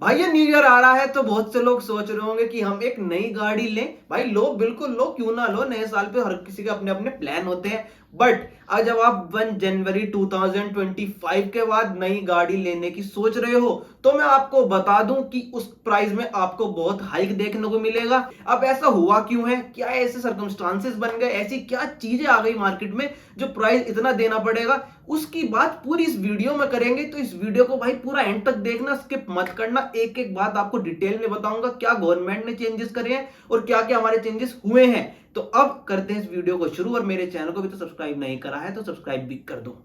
भाई ये new year आ रहा है तो बहुत से लोग सोच रहे होंगे कि हम एक नई गाड़ी लें। भाई लो, बिल्कुल लो, क्यों ना लो। नए साल पे हर किसी के अपने अपने प्लान होते हैं। बट आज जब आप 1 जनवरी 2025 के बाद नई गाड़ी लेने की सोच रहे हो तो मैं आपको बता दूं कि उस प्राइस में आपको बहुत हाइक देखने को मिलेगा। अब ऐसा हुआ क्यों है, क्या ऐसे सर्कमस्टांसेस बन गए, ऐसी क्या चीजें आ गई मार्केट में जो प्राइस इतना देना पड़ेगा, उसकी बात पूरी इस वीडियो में करेंगे। तो इस वीडियो को भाई पूरा एंड तक देखना, स्किप मत करना। एक एक बात आपको डिटेल में बताऊंगा, क्या गवर्नमेंट ने चेंजेस करे हैं और क्या क्या हमारे चेंजेस हुए हैं। तो अब करते हैं इस वीडियो को शुरू, और मेरे चैनल को भी तो सब्सक्राइब नहीं करा है तो सब्सक्राइब भी कर दो।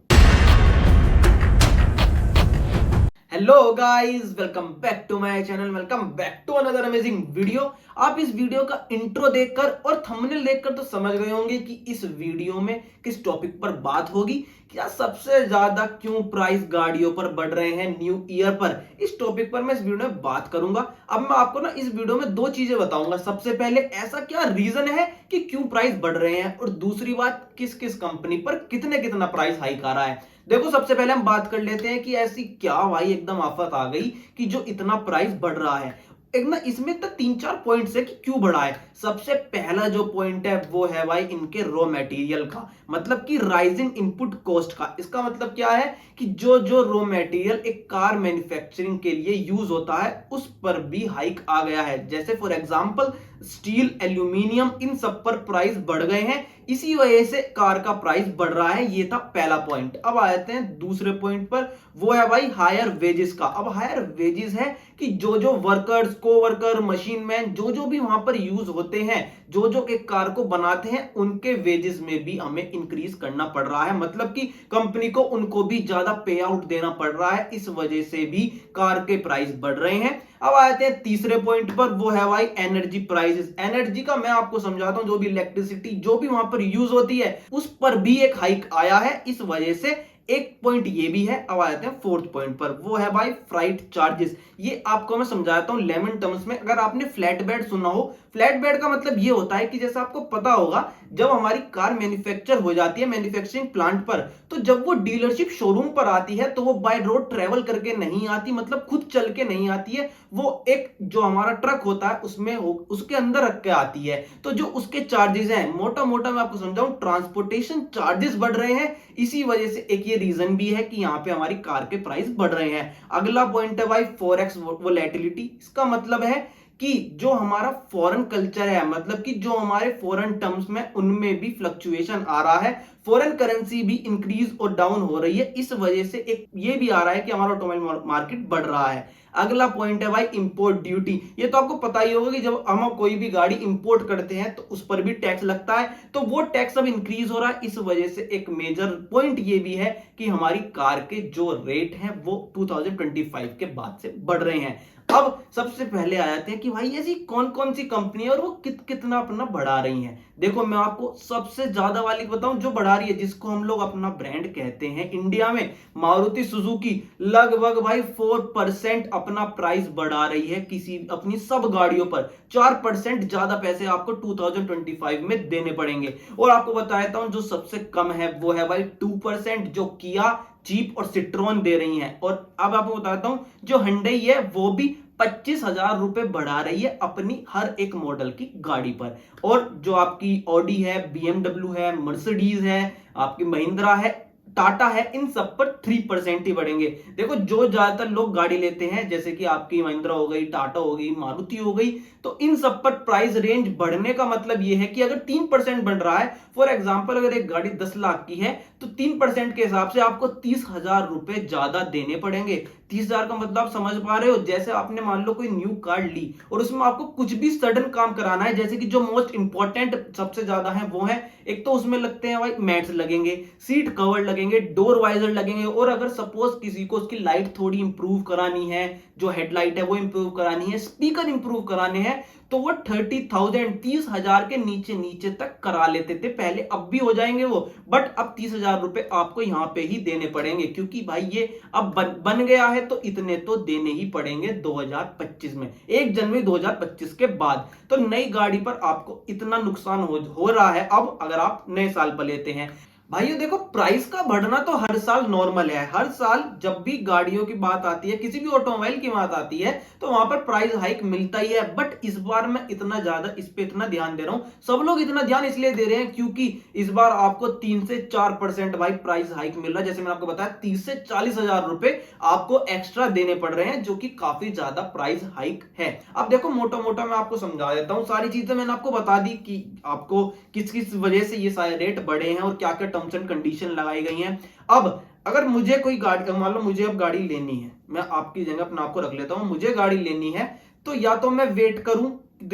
Hello guys, welcome back to my channel, welcome back to another amazing video. आप इस वीडियो का इंट्रो देखकर और थंबनेल देखकर तो समझ गए होंगे कि इस वीडियो में किस टॉपिक पर बात होगी। क्या सबसे ज्यादा क्यों प्राइस गाड़ियों पर बढ़ रहे हैं न्यू ईयर पर, इस टॉपिक पर मैं इस वीडियो में बात करूंगा। अब मैं आपको ना इस वीडियो में दो चीजें बताऊंगा। सबसे पहले ऐसा क्या रीजन है कि क्यों प्राइस बढ़ रहे हैं, और दूसरी बात किस किस कंपनी पर कितना प्राइस हाइक आ रहा है। देखो, सबसे पहले हम बात कर लेते हैं कि ऐसी क्या भाई एकदम आफत आ गई कि जो इतना प्राइस बढ़ रहा है। एक ना इसमें तो तीन चार पॉइंट्स है कि क्यों बढ़ा है। सबसे पहला जो पॉइंट है वो है भाई इनके रॉ मटेरियल का, मतलब कि राइजिंग इनपुट कॉस्ट का। इसका मतलब क्या है कि जो जो रॉ मटेरियल एक कार मैन्युफैक्चरिंग के लिए यूज होता है उस पर भी हाइक आ गया है। जैसे फॉर एग्जांपल स्टील, एल्यूमिनियम, इन सब पर प्राइस बढ़ गए हैं। इसी वजह से कार का प्राइस बढ़ रहा है। ये था पहला पॉइंट। अब आते हैं दूसरे पॉइंट पर, वो है भाई हायर वेजेस का। अब हायर वेजेस है कि जो जो वर्कर्स, को वर्कर, मशीन मैन, जो जो भी वहां पर यूज होते हैं, जो जो एक कार को बनाते हैं, उनके वेजेस में भी हमें इंक्रीज करना पड़ रहा है। मतलब कि कंपनी को उनको भी ज्यादा पे आउट देना पड़ रहा है। इस वजह से भी कार के प्राइस बढ़ रहे हैं। अब आते हैं तीसरे पॉइंट पर, वो है भाई एनर्जी प्राइसेस। एनर्जी का मैं आपको समझाता हूं। जो भी इलेक्ट्रिसिटी जो भी वहां पर यूज होती है उस पर भी एक हाइक आया है। इस वजह से एक पॉइंट ये भी है। अब आते हैं फोर्थ पॉइंट पर, वो है भाई फ्लाइट चार्जेस। ये आपको मैं समझाता हूं लेमन टर्म्स में। अगर आपने फ्लैट बेड सुना हो, फ्लैट बेड का मतलब ये होता है कि जैसा आपको पता होगा, जब हमारी कार मैन्युफैक्चर हो जाती है मैन्युफैक्चरिंग प्लांट पर, तो जब वो डीलरशिप शोरूम पर आती है तो वो बाय रोड ट्रेवल करके नहीं आती, मतलब खुद चल के नहीं आती है। वो एक जो हमारा ट्रक होता है उसमें उसके अंदर रख के आती है। तो जो उसके चार्जेस हैं, मोटा मोटा मैं आपको समझाऊं, ट्रांसपोर्टेशन चार्जेस बढ़ रहे हैं। इसी वजह से एक ये रीजन भी है कि यहां पे हमारी कार के प्राइस बढ़ रहे हैं। अगला पॉइंट है भाई फॉरेक्स वोलेटिलिटी। इसका मतलब है कि जो हमारा फॉरेन कल्चर है, मतलब कि जो हमारे फॉरेन टर्म्स में उनमें भी फ्लक्चुएशन आ रहा है। फॉरेन करेंसी भी इंक्रीज और डाउन हो रही है। इस वजह से एक ये भी आ रहा है कि हमारा ऑटोमोबाइल मार्केट बढ़ रहा है। अगला पॉइंट है भाई इंपोर्ट ड्यूटी। ये तो आपको पता ही होगा कि जब हम कोई भी गाड़ी इंपोर्ट करते हैं तो उस पर भी टैक्स लगता है। तो वो टैक्स अब इंक्रीज हो रहा है। इस वजह से एक मेजर पॉइंट ये भी है कि हमारी कार के जो रेट हैं वो 2025 के बाद से बढ़ रहे हैं। अब सबसे पहले आ जाते हैं कि भाई ऐसी कौन कौन सी कंपनी है और वो कितना अपना बढ़ा रही हैं। देखो, मैं आपको सबसे ज्यादा वाली बताऊं जो बढ़ा रही है, जिसको हम लोग अपना ब्रांड कहते हैं इंडिया में, मारुति सुजुकी। लगभग भाई 4% अपना प्राइस बढ़ा रही है किसी अपनी सब गाड़ियों पर। 4% ज्यादा पैसे आपको 2025 में देने पड़ेंगे। और आपको बताता हूं जो सबसे कम है वो है भाई 2%, जो किया, जीप और सिट्रोन दे रही हैं। और अब आपको बताता हूं जो hyundai है वो भी 25,000 रुपए बढ़ा रही है अपनी हर एक मॉडल की गाड़ी पर। और जो आपकी ऑडी है, बीएमडब्ल्यू है, मर्सिडीज है, आपकी महिंद्रा है, टाटा है, इन सब पर 3% ही बढ़ेंगे। देखो, जो ज्यादातर लोग गाड़ी लेते हैं जैसे कि आपकी महिंद्रा हो गई, टाटा हो गई, मारुति हो गई, तो इन सब पर प्राइस रेंज बढ़ने का मतलब यह है कि अगर 3% बढ़ रहा है, फॉर एग्जांपल अगर एक गाड़ी 10 लाख की है तो 3% के हिसाब से आपको 30,000 रुपए ज्यादा देने पड़ेंगे। 30,000 का मतलब आप समझ पा रहे हो। जैसे आपने मान लो कोई न्यू कार ली और उसमें आपको कुछ भी सडन काम कराना है, जैसे कि जो मोस्ट इंपॉर्टेंट सबसे ज्यादा है वो है, एक तो उसमें लगते हैं भाई मैट्स लगेंगे, सीट कवर लगेंगे, डोर वाइजर लगेंगे, और अगर सपोज किसी को उसकी लाइट थोड़ी इंप्रूव करानी है, जो हेडलाइट है वो इंप्रूव करानी है, स्पीकर इंप्रूव कराने हैं, तो वो 30,000, 30,000 के नीचे नीचे तक करा लेते थे पहले। अब भी हो जाएंगे वो, बट अब 30,000 रुपए आपको यहां पे ही देने पड़ेंगे, क्योंकि भाई ये अब बन गया है तो इतने तो देने ही पड़ेंगे 2025 में, 1 जनवरी 2025 के बाद। तो नई गाड़ी पर आपको इतना नुकसान हो रहा है अब, अगर आप नए साल पर लेते हैं। भाई ये देखो, प्राइस का बढ़ना तो हर साल नॉर्मल है। हर साल जब भी गाड़ियों की बात आती है, किसी भी ऑटोमोबाइल की बात आती है, तो वहां पर प्राइस हाइक मिलता ही है। बट इस बार मैं इतना ज्यादा इस पे इतना ध्यान दे रहा हूं, सब लोग इतना ध्यान इसलिए दे रहे हैं क्योंकि इस बार आपको 3 से 4% भाई प्राइस हाइक मिल रहा है। जैसे मैंने आपको बताया, 30 से 40 हजार रुपए आपको एक्स्ट्रा देने पड़ रहे हैं, जो कि काफी ज्यादा प्राइस हाइक है। अब देखो, मोटा मोटा मैं आपको समझा देता हूं, सारी चीजें मैंने आपको बता दी कि आपको किस किस वजह से ये सारे रेट बढ़े हैं और क्या क्या टर्म्स एंड कंडीशन लगाई गई हैं। अब अगर मुझे कोई गाड़ी, मान लो मुझे अब गाड़ी लेनी है, मैं आपकी जगह अपने आप को रख लेता हूं, मुझे गाड़ी लेनी है, तो या तो मैं वेट करूं,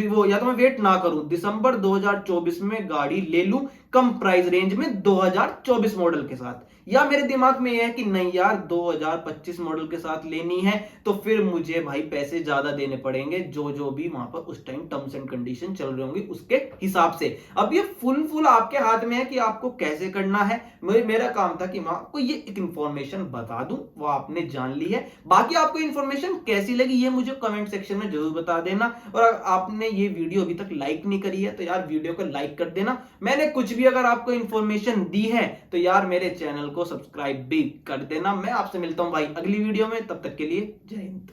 वो या तो मैं वेट ना करूं, दिसंबर 2024 में गाड़ी ले लूं कम प्राइस रेंज में 2024 मॉडल के साथ, या मेरे दिमाग में यह है कि नहीं यार 2025 मॉडल के साथ लेनी है, तो फिर मुझे भाई पैसे ज्यादा देने पड़ेंगे, जो जो भी वहां पर उस टाइम टर्म्स एंड कंडीशन चल रहे होंगे उसके हिसाब से। अब ये फुल आपके हाथ में है कि आपको कैसे करना है। मेरा काम था कि मैं आपको ये एक इंफॉर्मेशन बता दूं, वो आपने जान ली है। बाकी आपको इंफॉर्मेशन कैसी लगी ये मुझे कमेंट सेक्शन में जरूर बता देना। और अगर आपने ये वीडियो अभी तक लाइक नहीं करी है तो यार वीडियो को लाइक कर देना। मैंने कुछ भी अगर आपको इंफॉर्मेशन दी है तो यार मेरे चैनल को सब्सक्राइब भी कर देना। मैं आपसे मिलता हूं भाई अगली वीडियो में, तब तक के लिए जय हिंद।